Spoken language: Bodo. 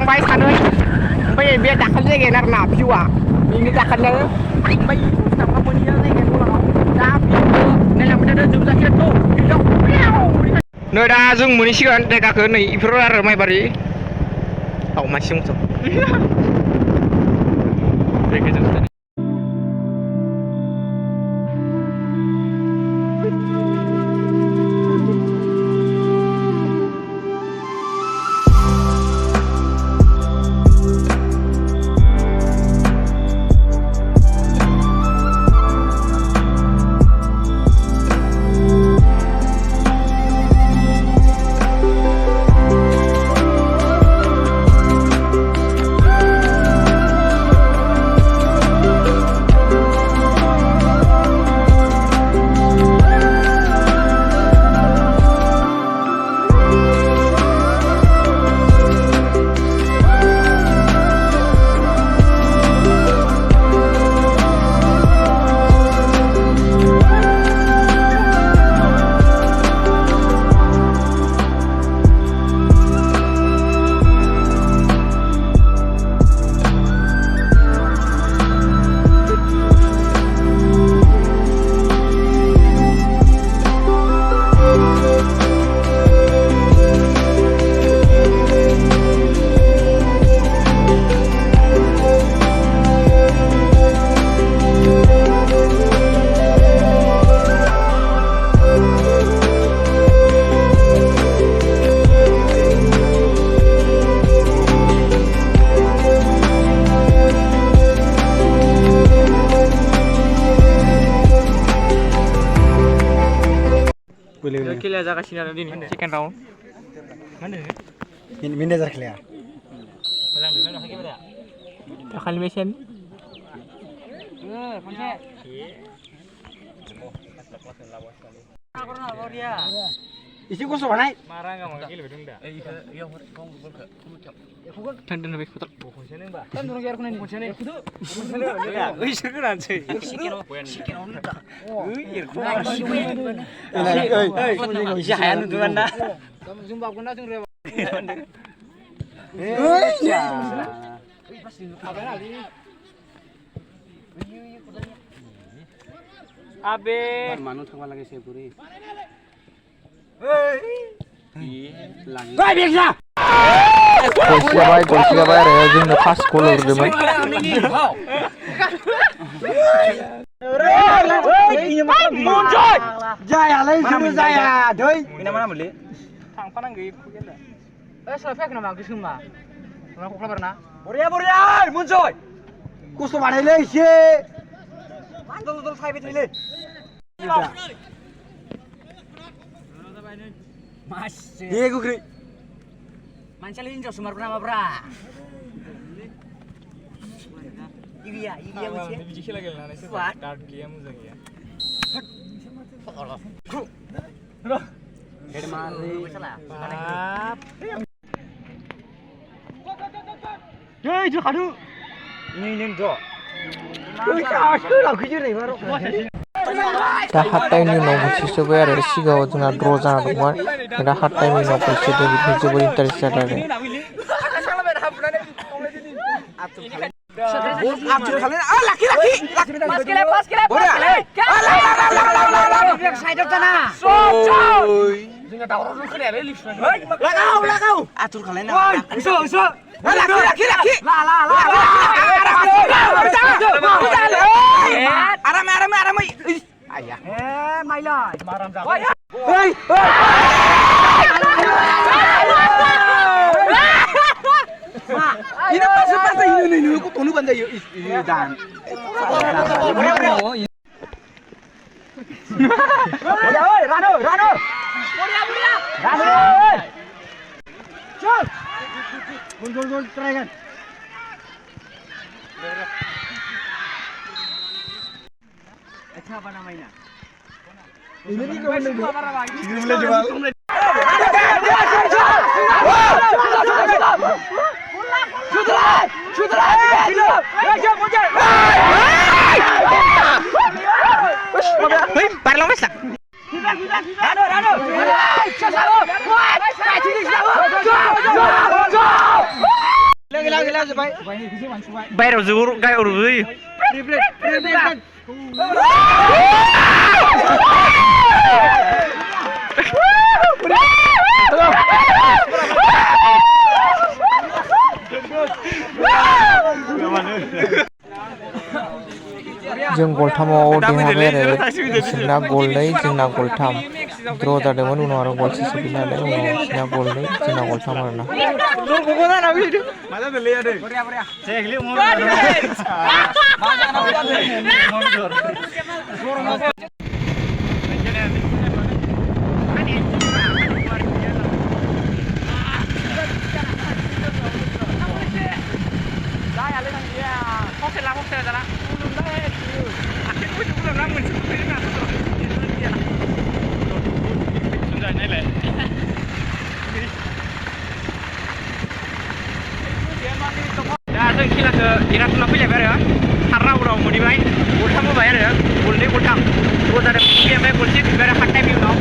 थांबाय सानै ओमफ्राय बे दाखालि जायगायानो आरोना भिउआ बेनि दाखालिनो ओमफ्य थांबा मोनहैया जायगाया गलाङाव दा भिउखौ नायलांबाय थादो जोबजासिगोनथ' नै दा जों मोनहैसिगोन जायगाखौ नै इफोर आरो माइबारि औ मानसि दंथ' खेलाया जागासिनो आरो दिनै सेकेन्ड राउन्ड मा होनो मेनेजार खेलाया मोजां नुनो हाखैब्रा दाखालि मेसेन खनसे एसे खस्थ' बानाय मारा आंगा माबा गेलेबाय दं दा थांदों बे फोथार खनसेनो होनबा थांदों गेर खनसे खनसेनो ओइ सोगोनानोसै सेकेन्डआवनो दा ओइ एसे हाया नुदोंमोन ना जों बावगोन ना जों रेबा आबे मानु थांबा লাগে सेबुरि गल जाबाय आरो जोंनो फार्स्ट गल हरदोंमोन जायालै जेबो जाया दै बेना मा नामलै थांफानांगौ ओइ सोलाय फैयाखै नामा गोसोमा कक्लाबारना बरिया बरिया मनजय खस्थ' बानायलै एसे दल थाइबाय थायोलै दे गोख्रै मानसियालाय हिनजाव सोमारगोन नामाब्रा इबिया मोनसे बिदि खेला गेलेनानै सोरबा डार्ट गैया मोजां गैया हेड मारै दै जोखादु नैनोन ज' ओइ आसो लांखैजो नै बार' दा हाफ टाइमनि उनाव मोनसे सोबाय आरो सिगाङाव जोंहा द्र जाना दंमोन दा हाफ टाइमनि उनाव मोनसे बिदिनो जोबोर इन्टारेस्ट जादों आरामै ayah mailah maram jago hei ini pas ini kok tonu bandai ini dan oi Rano Cuk gol try kan apa namanya? Ini nih kau boleh jual. Rano. gila जोब्बाय बायराव जोबोर गायाव रुजोयो जों गलथामाव देरहाबाय आरो बिसोरना गलनै जोंना गलथाम द्र' जादोंमोन उनाव आरो गलसे सोफिननानै उनाव बिसोरना गलनै जोंना गलथाम आरोना जों खेलाखौ देरहाथ'ना फैलायबाय आरो थार राउन्डआव मोनहैबाय गलथाम होबाय आरो गलनै गलथाम द्र' जादों ओमफ्राय गलसे फैबाय आरो हाफ टाइमनि उनाव